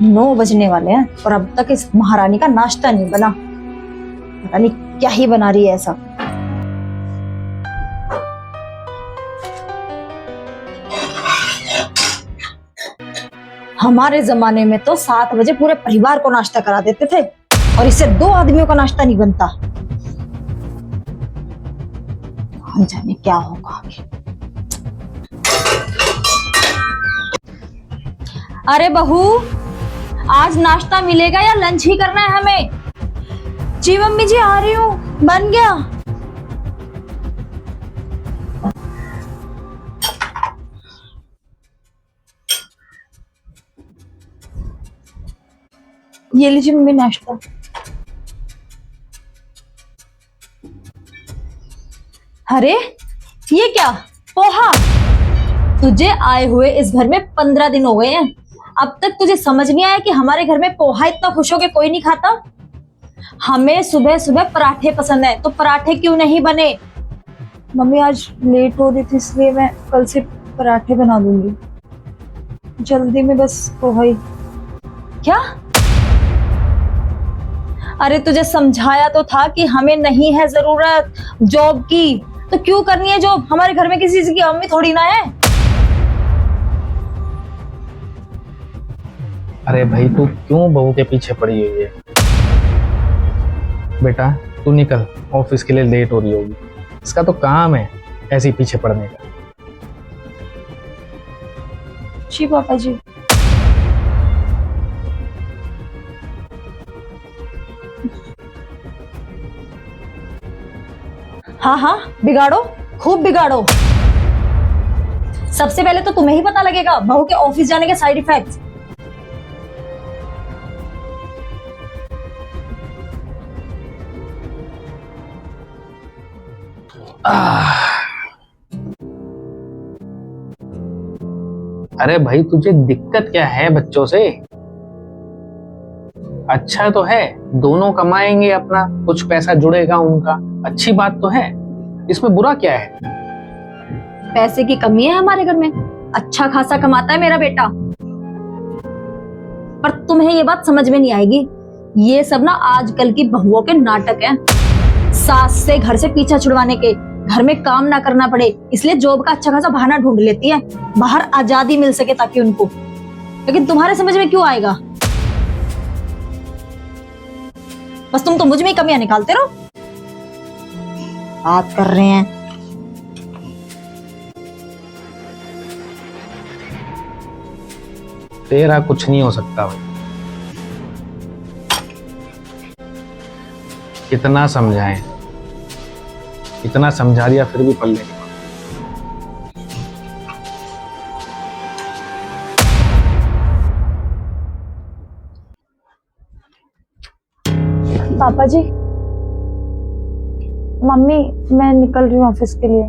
9 बजने वाले हैं और अब तक इस महारानी का नाश्ता नहीं बना। पता नहीं क्या ही बना रही है ऐसा। हमारे जमाने में तो 7 बजे पूरे परिवार को नाश्ता करा देते थे और इससे 2 आदमियों का नाश्ता नहीं बनता। हम जाने क्या होगा आगे। अरे बहू, आज नाश्ता मिलेगा या लंच ही करना है हमें? जी मम्मी जी आ रही हूँ, बन गया। ये लीजिए मम्मी नाश्ता। अरे ये क्या, पोहा? तुझे आए हुए इस घर में 15 दिन हो गए हैं, अब तक तुझे समझ नहीं आया कि हमारे घर में पोहा इतना खुश होके कोई नहीं खाता। हमें सुबह सुबह पराठे पसंद है, तो पराठे क्यों नहीं बने? मम्मी आज लेट हो रही थी इसलिए मैं कल से पराठे बना दूंगी। जल्दी में बस पोहा ही। क्या? अरे तुझे समझाया तो था कि हमें नहीं है जरूरत जॉब की, तो क्यों करनी है जॉब? हमारे घर में किसी की अम्मी थोड़ी ना है। अरे भाई तू क्यों बहू के पीछे पड़ी हुई है? बेटा तू निकल, ऑफिस के लिए लेट हो रही होगी। इसका तो काम है ऐसे ही पीछे पड़ने का। जी पापा जी। हाँ हाँ बिगाड़ो, खूब बिगाड़ो। सबसे पहले तो तुम्हें ही पता लगेगा बहू के ऑफिस जाने के साइड इफेक्ट्स। अरे भाई तुझे दिक्कत क्या है बच्चों से? अच्छा तो है, दोनों कमाएंगे अपना, कुछ पैसा जुड़ेगा उनका, अच्छी बात तो है, इसमें बुरा क्या है? पैसे की कमी है हमारे घर में, अच्छा खासा कमाता है मेरा बेटा। पर तुम्हें ये बात समझ में नहीं आएगी, ये सब ना आजकल की बहुओं के नाटक हैं। सास से घर से पीछा छुड़वाने के, घर में काम ना करना पड़े इसलिए जॉब का अच्छा खासा बहाना ढूंढ लेती है, बाहर आजादी मिल सके ताकि उनको। लेकिन तुम्हारे समझ में क्यों आएगा? बस तुम तो मुझ में ही कमियां निकालते रहो। बात कर रहे हैं। तेरा कुछ नहीं हो सकता भाई, कितना समझाएं, इतना समझा दिया फिर भी पल्ले नहीं। पापा जी, मम्मी मैं निकल रही हूँ ऑफिस के लिए।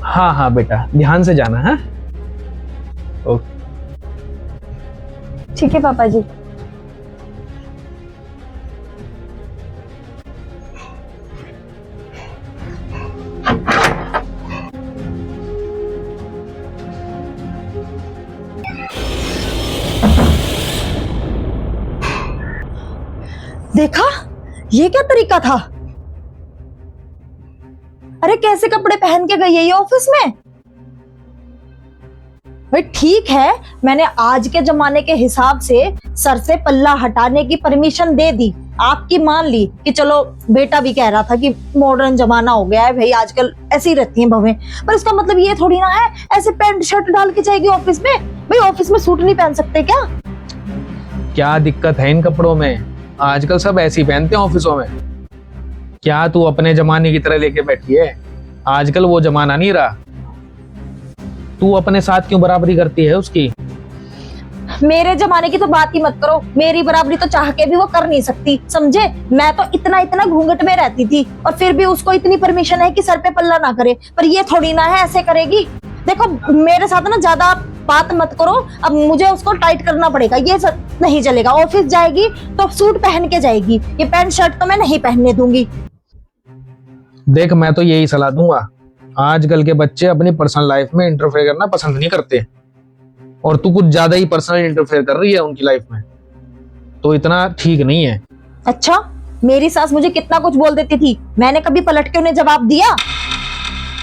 हाँ हाँ बेटा ध्यान से जाना है। ओके ठीक है पापा जी। देखा, ये क्या तरीका था? अरे कैसे कपड़े पहन के गई है ये ऑफिस में? भाई ठीक है, मैंने आज के जमाने के हिसाब से सर से पल्ला हटाने की परमिशन दे दी, आपकी मान ली कि चलो बेटा भी कह रहा था कि मॉडर्न जमाना हो गया है भाई, आजकल ऐसी रहती हैं बहुएं। पर इसका मतलब ये थोड़ी ना है ऐसे पैंट शर्ट डाल के जाएगी ऑफिस में। भाई ऑफिस में सूट नहीं पहन सकते क्या? क्या दिक्कत है इन कपड़ों में? आजकल सब ऐसी पहनते हैं ऑफिसों में। क्या तू अपने जमाने की तरह लेके बैठी है? आजकल वो जमाना नहीं रहा। तू अपने साथ क्यों बराबरी करती है उसकी? मेरे जमाने की तो बात ही मत करो, मेरी बराबरी तो चाह के भी वो कर नहीं सकती, समझे? मैं तो इतना इतना घूंघट में रहती थी और फिर भी उसको इतनी परमिशन है कि सर पे पल्ला ना करे, पर ये थोड़ी ना है ऐसे करेगी। देखो मेरे साथ ना ज्यादा बात मत करो, अब मुझे उसको टाइट करना पड़ेगा, ये सब नहीं चलेगा। ऑफिस जाएगी तो सूट पहन के जाएगी, ये पैंट शर्ट तो मैं नहीं पहनने दूंगी। देख मैं तो यही सलाह दूंगा, आजकल के बच्चे अपनी पर्सनल लाइफ में इंटरफेयर करना पसंद नहीं करते। और तू कुछ ज्यादा ही पर्सनल इंटरफेयर कर रही है उनकी लाइफ में, तो इतना ठीक नहीं है। अच्छा, मेरी सास मुझे कितना कुछ बोल देती थी, मैंने कभी पलट के उन्हें जवाब दिया?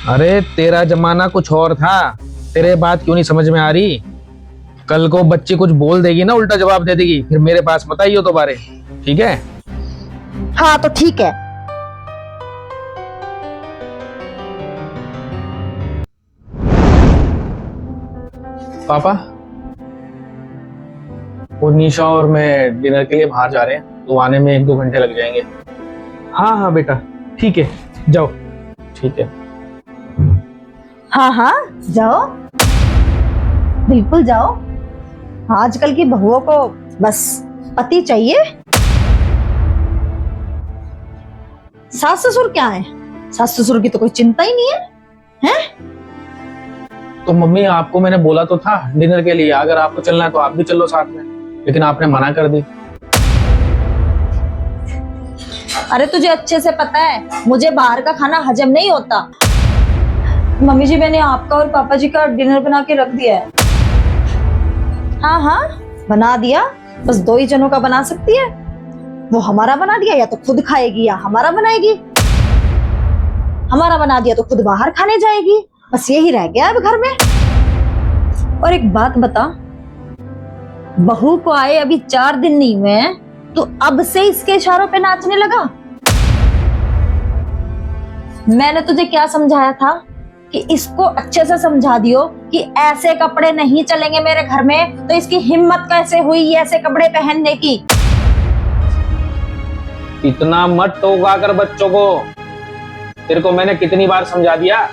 अरे तेरा जमाना कुछ और था, तेरे बात क्यों नहीं समझ में आ रही? कल को बच्ची कुछ बोल देगी ना, उल्टा जवाब दे देगी, फिर मेरे पास मत आइयो दोबारे, ठीक है? हाँ तो ठीक है। पापा, वो निशा और मैं डिनर के लिए बाहर जा रहे हैं, तो आने में 1-2 घंटे लग जाएंगे। हाँ हाँ बेटा, ठीक है, जाओ। ठीक है। हाँ हाँ जाओ, बिल्कुल जाओ। आजकल की बहुओं को बस पति चाहिए। सास ससुर क्या है, सास ससुर की तो कोई चिंता ही नहीं है, हैं? तो मम्मी, आपको मैंने बोला तो था डिनर के लिए, अगर आपको चलना है तो आप भी चलो साथ में, लेकिन आपने मना कर दी। अरे तुझे अच्छे से पता है मुझे बाहर का खाना हजम नहीं होता। मम्मी जी, मैंने आपका और पापा जी का डिनर बना के रख दिया है। हाँ हाँ बना दिया, बस 2 ही जनों का बना सकती है। वो हमारा बना दिया, या तो खुद खाएगी या हमारा बनाएगी। हमारा बना दिया तो खुद बाहर खाने जाएगी, बस यही रह गया अब घर में। और एक बात बता, बहू को आए अभी 4 दिन नहीं हुए हैं, तो अब से इसके इशारों पे नाचने लगा। मैंने तुझे क्या समझाया था कि इसको अच्छे से समझा दियो कि ऐसे कपड़े नहीं चलेंगे मेरे घर में, तो इसकी हिम्मत कैसे हुई ये ऐसे कपड़े पहनने की? इतना मत टोका कर बच्चों को, तेरे को मैंने कितनी बार समझा दिया।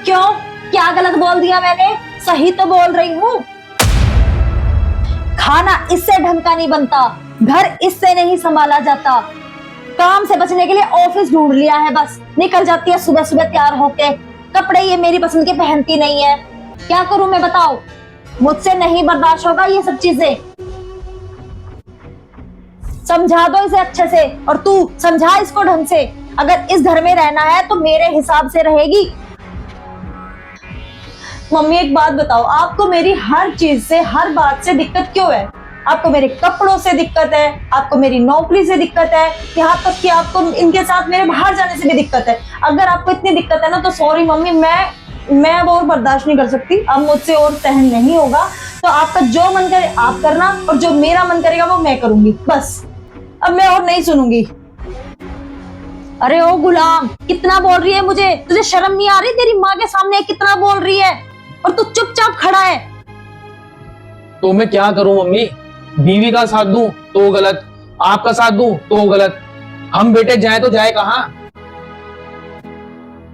क्यों, क्या गलत बोल दिया मैंने? सही तो बोल रही हूँ। खाना इससे ढंग का नहीं बनता, घर इससे नहीं संभाला जाता। काम से बचने के लिए ऑफिस ढूंढ लिया है, बस निकल जाती है सुबह सुबह तैयार होके। कपड़े ये मेरी पसंद के पहनती नहीं है, क्या करूं मैं बताओ? मुझसे नहीं बर्दाश्त होगा ये सब चीजें। समझा दो इसे अच्छे से, और तू समझा इसको ढंग से। अगर इस घर में रहना है तो मेरे हिसाब से रहेगी। मम्मी एक बात बताओ, आपको मेरी हर चीज से, हर बात से दिक्कत क्यों है? आपको मेरे कपड़ों से दिक्कत है, आपको मेरी नौकरी से दिक्कत है, यहाँ तक कि आपको इनके साथ मेरे बाहर जाने से भी दिक्कत है। अगर आपको इतनी दिक्कत है ना, तो सॉरी मम्मी, मैं अब और बर्दाश्त नहीं कर सकती, अब मुझसे और सहन नहीं होगा। तो आपका जो मन करे आप करना, और जो मेरा मन करेगा वो मैं करूंगी, बस। अब मैं और नहीं सुनूंगी। अरे ओ गुलाम, कितना बोल रही है मुझे? तुझे शर्म नहीं आ रही? तेरी माँ के सामने कितना बोल रही है, और तू चुपचाप खड़ा है। तो मैं क्या करूं मम्मी? बीवी का साथ दूं तो गलत, आपका साथ दूं तो गलत। हम बेटे जाए तो जाए कहां?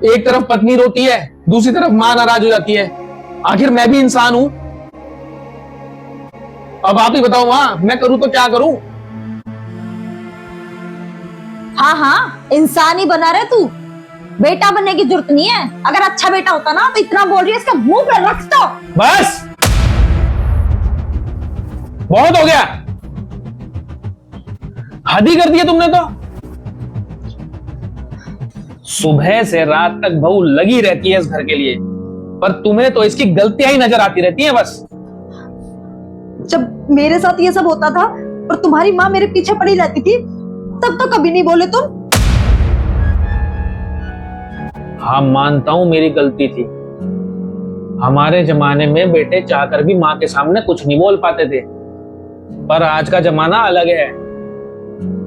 एक तरफ पत्नी रोती है, दूसरी तरफ मां नाराज हो जाती है। आखिर मैं भी इंसान हूं। अब आप ही बताओ मां, मैं करूं तो क्या करूं? हाँ हाँ इंसान ही बना रहे तू, बेटा बनने की जरूरत नहीं है। अगर अच्छा बेटा होता ना तो इतना बोल रही है, इसका मुंह पे रख दो। बस बहुत हो गया, हद ही कर दिया तुमने तो। सुबह से रात तक बहू लगी रहती है इस घर के लिए, पर तुम्हें तो इसकी गलतियां ही नजर आती रहती हैं बस। जब मेरे साथ ये सब होता था और तुम्हारी माँ मेरे पीछे पड़ी रहती थी, तब तो कभी नहीं बोले तुम। हाँ मानता हूं मेरी गलती थी। हमारे जमाने में बेटे चाहकर भी माँ के सामने कुछ नहीं बोल पाते थे, पर आज का जमाना अलग है।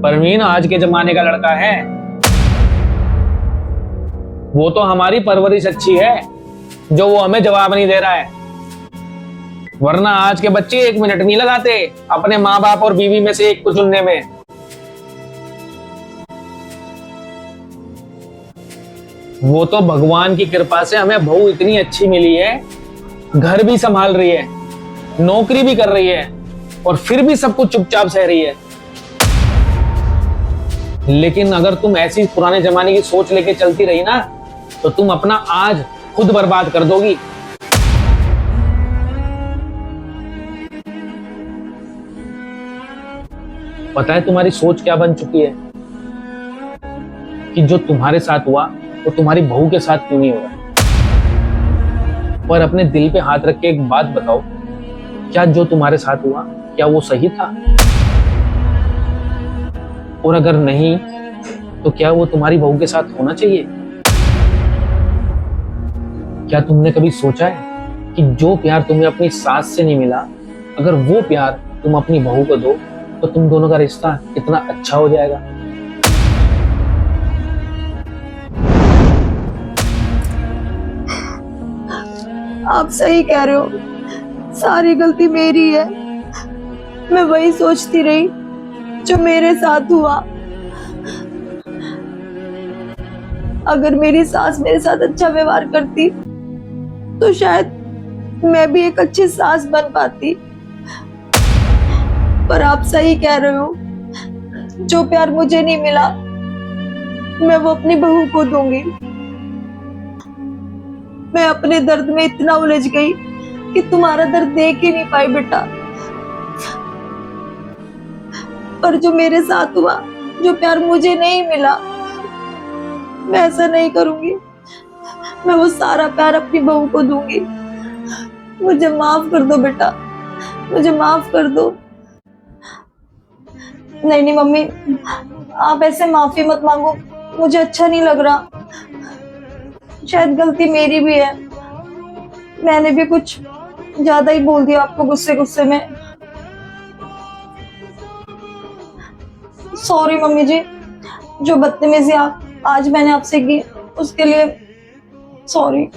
परवीन आज के जमाने का लड़का है, वो तो हमारी परवरिश अच्छी है जो वो हमें जवाब नहीं दे रहा है। वरना आज के बच्चे 1 मिनट नहीं लगाते अपने माँ बाप और बीवी में से एक को चुनने में। वो तो भगवान की कृपा से हमें बहू इतनी अच्छी मिली है, घर भी संभाल रही है, नौकरी भी कर रही है, और फिर भी सब कुछ चुपचाप सह रही है। लेकिन अगर तुम ऐसी पुराने जमाने की सोच लेके चलती रही ना, तो तुम अपना आज खुद बर्बाद कर दोगी। पता है तुम्हारी सोच क्या बन चुकी है? कि जो तुम्हारे साथ हुआ वो तुम्हारी बहू के साथ क्यों नहीं हो रहा? पर अपने दिल पे हाथ रख के एक बात बताओ, क्या जो तुम्हारे साथ हुआ क्या वो सही था? और अगर नहीं तो क्या वो तुम्हारी बहू के साथ होना चाहिए? क्या तुमने कभी सोचा है कि जो प्यार तुम्हें अपनी सास से नहीं मिला, अगर वो प्यार तुम अपनी बहू को दो तो तुम दोनों का रिश्ता कितना अच्छा हो जाएगा? आप सही कह रहे हो, सारी गलती मेरी है। मैं वही सोचती रही जो मेरे साथ हुआ। अगर मेरी सास मेरे साथ अच्छा व्यवहार करती तो शायद मैं भी एक अच्छी सास बन पाती। पर आप सही कह रहे हो, जो प्यार मुझे नहीं मिला मैं वो अपनी बहू को दूंगी। मैं अपने दर्द में इतना उलझ गई कि तुम्हारा दर्द देख ही नहीं पाई बेटा। पर जो मेरे साथ हुआ, जो प्यार मुझे नहीं मिला, मैं ऐसा नहीं करूंगी। मैं वो सारा प्यार अपनी बहू को दूंगी। मुझे माफ कर दो बेटा, मुझे माफ कर दो। नहीं नहीं मम्मी, आप ऐसे माफी मत मांगो, मुझे अच्छा नहीं लग रहा। शायद गलती मेरी भी है, मैंने भी कुछ ज्यादा ही बोल दिया आपको गुस्से गुस्से में। सॉरी मम्मी जी, जो बदतमीजी आज मैंने आपसे की उसके लिए सॉरी।